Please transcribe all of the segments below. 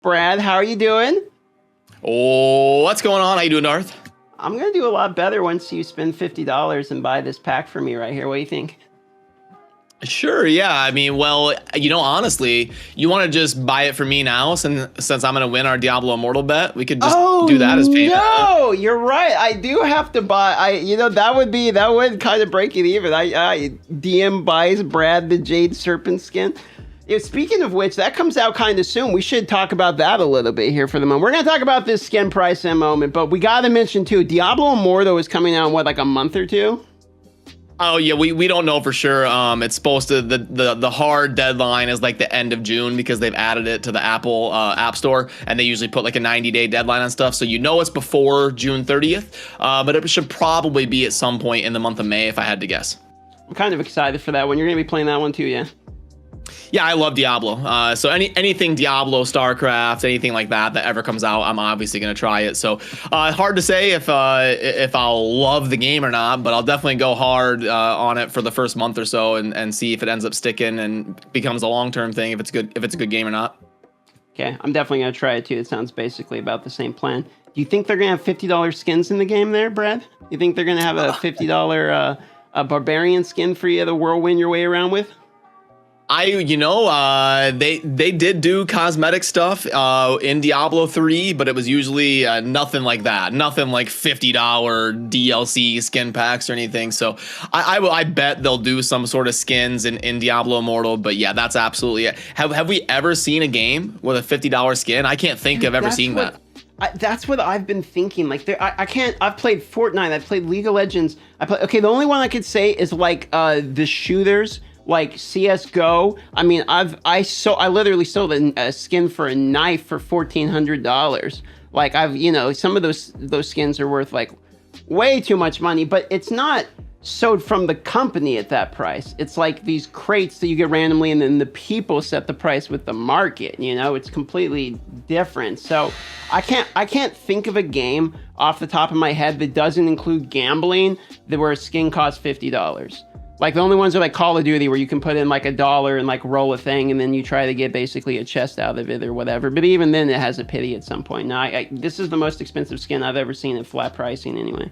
Brad, how are you doing? Oh, what's going on? How you doing, Darth? I'm gonna do a lot better once you spend $50 and buy this pack for me right here. What do you think? Sure, yeah. I mean, well, honestly, you want to just buy it for me now, since I'm gonna win our Diablo Immortal bet. We could just Oh do that as payment. no, you're right. I do have to buy. That would kind of break it even. I DM buys Brad the Jade Serpent skin. Yeah, speaking of which, that comes out kind of soon. We should talk about that a little bit here for the moment. We're gonna talk about this skin price in a moment, but we gotta mention too, Diablo Immortal is coming out in what, like a month or two? Oh yeah, we don't know for sure. It's supposed to the hard deadline is like the end of June because they've added it to the Apple App Store, and they usually put like a 90-day deadline on stuff. So it's before June 30th, but it should probably be at some point in the month of May if I had to guess. I'm kind of excited for that one. You're gonna be playing that one too, yeah? Yeah, I love Diablo. So anything Diablo, StarCraft, anything like that ever comes out, I'm obviously gonna try it. So hard to say if I'll love the game or not, but I'll definitely go hard on it for the first month or so and see if it ends up sticking and becomes a long-term thing, if it's a good game or not. Okay, I'm definitely gonna try it too. It sounds basically about the same plan. Do you think they're gonna have $50 skins in the game there, Brad? You think they're gonna have a $50 barbarian skin for you to whirlwind your way around with? They did do cosmetic stuff in Diablo 3, but it was usually nothing like that. Nothing like $50 DLC skin packs or anything. So I bet they'll do some sort of skins in Diablo Immortal. But yeah, that's absolutely it. Have we ever seen a game with a $50 skin? I can't think of ever seeing that. That's what I've been thinking. Like, I can't. I've played Fortnite. I've played League of Legends. Okay, the only one I could say is like the shooters, like CS:GO. I mean, I literally sold a skin for a knife for $1,400. Like, some of those skins are worth like way too much money, but it's not sold from the company at that price. It's like these crates that you get randomly, and then the people set the price with the market. It's completely different. So I can't think of a game off the top of my head that doesn't include gambling where a skin costs $50. Like, the only ones are like Call of Duty, where you can put in like $1 and like roll a thing, and then you try to get basically a chest out of it or whatever. But even then, it has a pity at some point. Now, this is the most expensive skin I've ever seen at flat pricing anyway.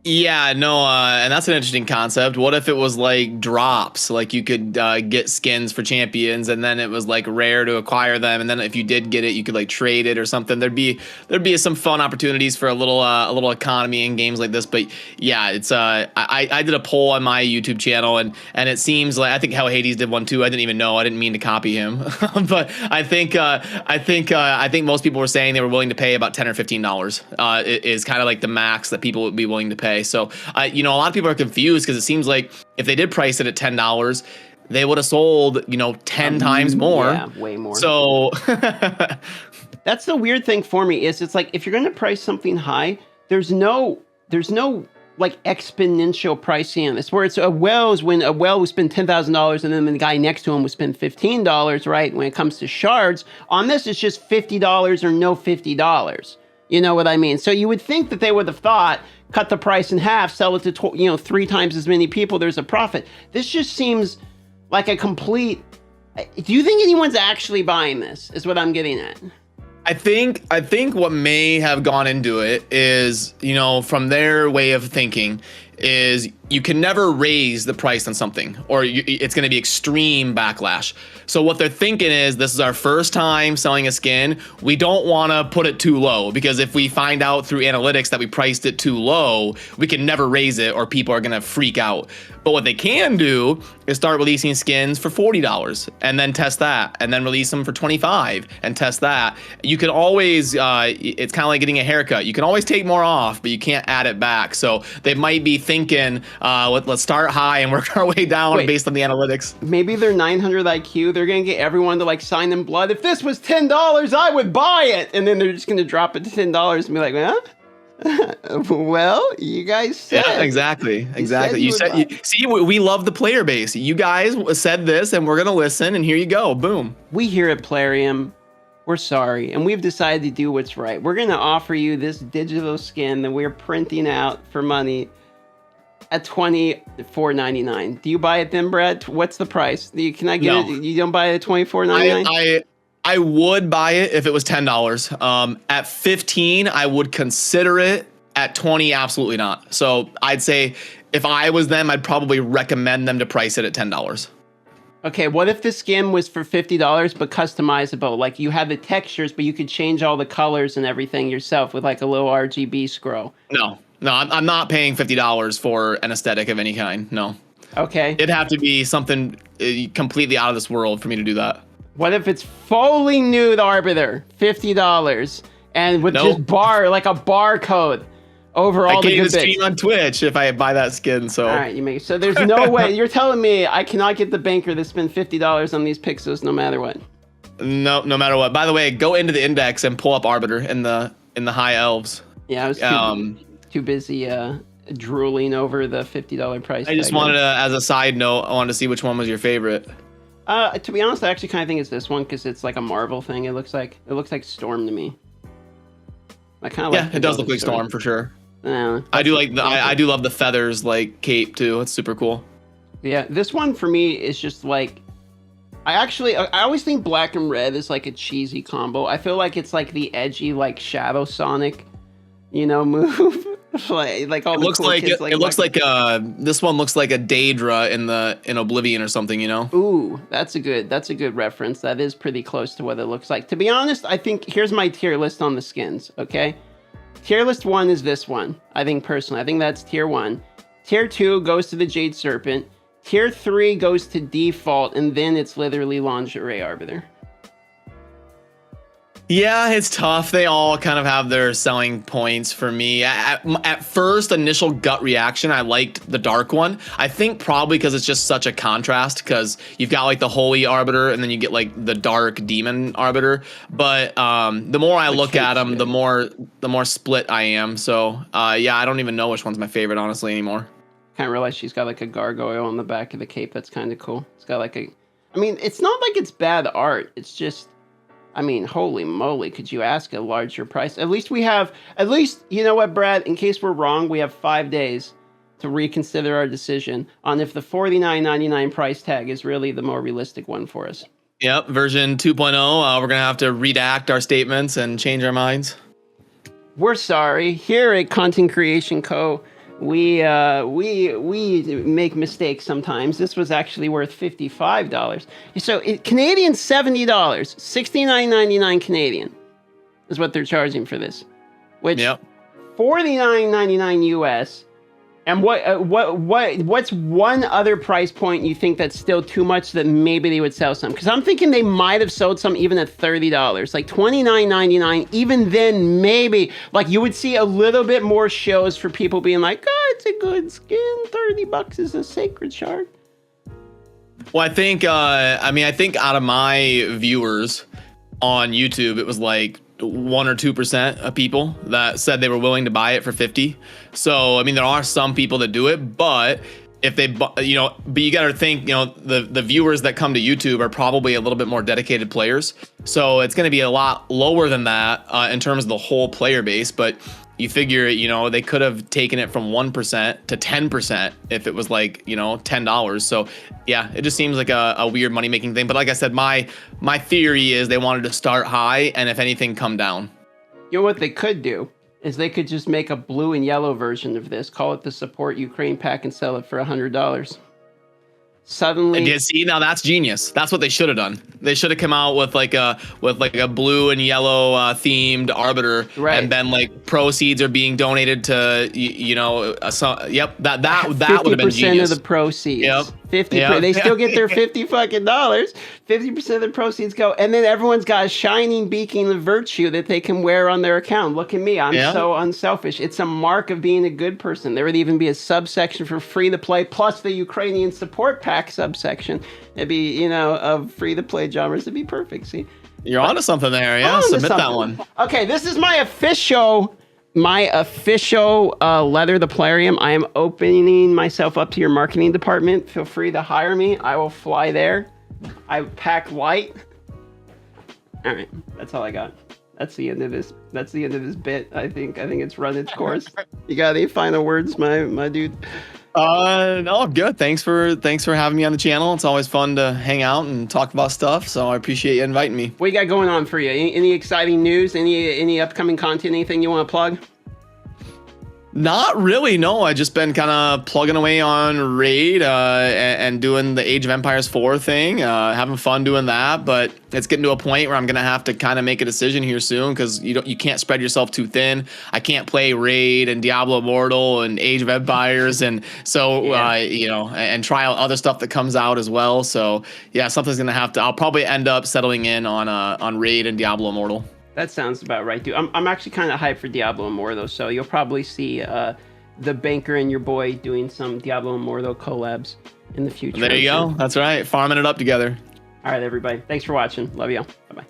Yeah, no, and that's an interesting concept. What if it was like drops? Like, you could get skins for champions, and then it was like rare to acquire them, and then if you did get it, you could like trade it or something. There'd be some fun opportunities for a little economy in games like this. But yeah, it's I did a poll on my YouTube channel, and it seems like, I think Hell Hades did one too. I didn't even know. I didn't mean to copy him, but I think most people were saying they were willing to pay about $10 or $15. Is kind of like the max that people would be willing to pay. So, a lot of people are confused because it seems like if they did price it at $10, they would have sold, 10 times more. Yeah, way more. So that's the weird thing for me is it's like, if you're going to price something high, there's no like exponential pricing on this, where it's when a well would spend $10,000 and then the guy next to him would spend $15, right? When it comes to shards, on this, it's just $50 or no $50. You know what I mean? So you would think that they would have thought, cut the price in half, sell it to 3 times as many people, there's a profit. This just seems like a complete... Do you think anyone's actually buying this, is what I'm getting at? I think what may have gone into it is, from their way of thinking, is you can never raise the price on something, or it's going to be extreme backlash. So what they're thinking is, this is our first time selling a skin. We don't want to put it too low, because if we find out through analytics that we priced it too low, we can never raise it, or people are going to freak out. But what they can do is start releasing skins for $40 and then test that, and then release them for $25 and test that. You can always, it's kind of like getting a haircut. You can always take more off, but you can't add it back. So they might be thinking, let's start high and work our way down based on the analytics. Maybe they're 900 IQ. They're going to get everyone to like sign in blood. If this was $10, I would buy it. And then they're just going to drop it to $10 and be like, huh? Well, you guys said. Yeah, exactly. You said, see, we love the player base. You guys said this, and we're going to listen, and here you go. Boom. We here at Plarium, we're sorry, and we've decided to do what's right. We're going to offer you this digital skin that we're printing out for money at $24.99. Do you buy it then, Brad? What's the price? Can I get it? You don't buy it at $24.99? I would buy it if it was $10. At 15, I would consider it. At 20, absolutely not. So I'd say if I was them, I'd probably recommend them to price it at $10. Okay, what if the skin was for $50 but customizable? Like you had the textures, but you could change all the colors and everything yourself with like a little RGB scroll. No, I'm not paying $50 for an aesthetic of any kind. No. Okay. It'd have to be something completely out of this world for me to do that. What if it's fully nude Arbiter, $50, and with just like a barcode over all the good bits? I can't stream on Twitch if I buy that skin. So all right, so there's no way you're telling me I cannot get the banker to spend $50 on these pixels no matter what. No matter what. By the way, go into the index and pull up Arbiter in the high elves. Yeah, I was too busy drooling over the $50 price. I just wanted to, as a side note, I wanted to see which one was your favorite. To be honest, I actually kind of think it's this one because it's like a Marvel thing. It looks like Storm to me. I kind of it does look like Storm for sure. I do love the feathers like cape too. It's super cool. Yeah, this one for me is just like I always think black and red is like a cheesy combo. I feel like it's like the edgy like Shadow Sonic, move. like all it the looks cool like kids, it looks like this one looks like a Daedra in Oblivion or something, Ooh, that's a good reference. That is pretty close to what it looks like. To be honest, I think here's my tier list on the skins, okay? Tier list 1 is this one. I think that's tier 1. Tier 2 goes to the Jade Serpent. Tier 3 goes to default, and then it's literally Lingerie Arbiter. Yeah, it's tough. They all kind of have their selling points for me. At first, initial gut reaction, I liked the dark one. I think probably because it's just such a contrast because you've got like the holy arbiter and then you get like the dark demon arbiter. But the more I look at them, the more split I am. So yeah, I don't even know which one's my favorite honestly anymore. Kind of realize she's got like a gargoyle on the back of the cape. That's kind of cool. It's got like it's not like it's bad art. It's just, holy moly, could you ask a larger price? At least, you know what, Brad? In case we're wrong, we have 5 days to reconsider our decision on if the $49.99 price tag is really the more realistic one for us. Yep, version 2.0. We're going to have to redact our statements and change our minds. We're sorry. Here at Content Creation Co., we make mistakes sometimes. This was actually worth $55. So Canadian $70, $69.99 Canadian is what they're charging for this, which $49.99 US. And what's one other price point you think that's still too much that maybe they would sell some? Because I'm thinking they might have sold some even at $30, like $29.99. Even then, maybe like you would see a little bit more shows for people being like, "Oh, it's a good skin. $30 is a sacred shard." Well, I think out of my viewers on YouTube, it was like 1 or 2% of people that said they were willing to buy it for 50. So, there are some people that do it, but if they, but you got to think, the viewers that come to YouTube are probably a little bit more dedicated players. So it's going to be a lot lower than that in terms of the whole player base. But you figure, they could have taken it from 1% to 10% if it was like, $10. So yeah, it just seems like a weird money making thing. But like I said, my theory is they wanted to start high and if anything, come down. You know what they could do is they could just make a blue and yellow version of this, call it the Support Ukraine pack and sell it for $100. Suddenly, see, now that's genius. That's what they should have done. They should have come out with like a blue and yellow themed arbiter, right? And then like proceeds are being donated to that would have been genius. 50% of the proceeds. Yep. 50. Yep. They still get their $50 fucking dollars. 50% of the proceeds go, and then everyone's got a shining beacon of virtue that they can wear on their account. Look at me, I'm so unselfish. It's a mark of being a good person. There would even be a subsection for free to play, plus the Ukrainian support pack subsection. It'd be of free to play genres. It'd be perfect. See, you're onto something there. Yeah, submit that one. Okay, this is my official letter, the Plarium. I am opening myself up to your marketing department. Feel free to hire me. I will fly there. I pack light. All right, that's all I got. That's the end of this. That's the end of this bit. I think it's run its course. You got any final words, my dude? No, I'm good. Thanks for having me on the channel. It's always fun to hang out and talk about stuff. So I appreciate you inviting me. What you got going on for you? Any exciting news? Any upcoming content? Anything you want to plug? Not really, no. I just been kind of plugging away on Raid and doing the Age of Empires 4 thing, having fun doing that. But it's getting to a point where I'm gonna have to kind of make a decision here soon because you can't spread yourself too thin. I can't play Raid and Diablo Immortal and Age of Empires, and so and try out other stuff that comes out as well. So yeah, something's gonna have to. I'll probably end up settling in on Raid and Diablo Immortal. That sounds about right, dude. I'm actually kind of hyped for Diablo Immortal, so you'll probably see the banker and your boy doing some Diablo Immortal collabs in the future. There you go. That's right. Farming it up together. All right, everybody. Thanks for watching. Love you. Bye-bye.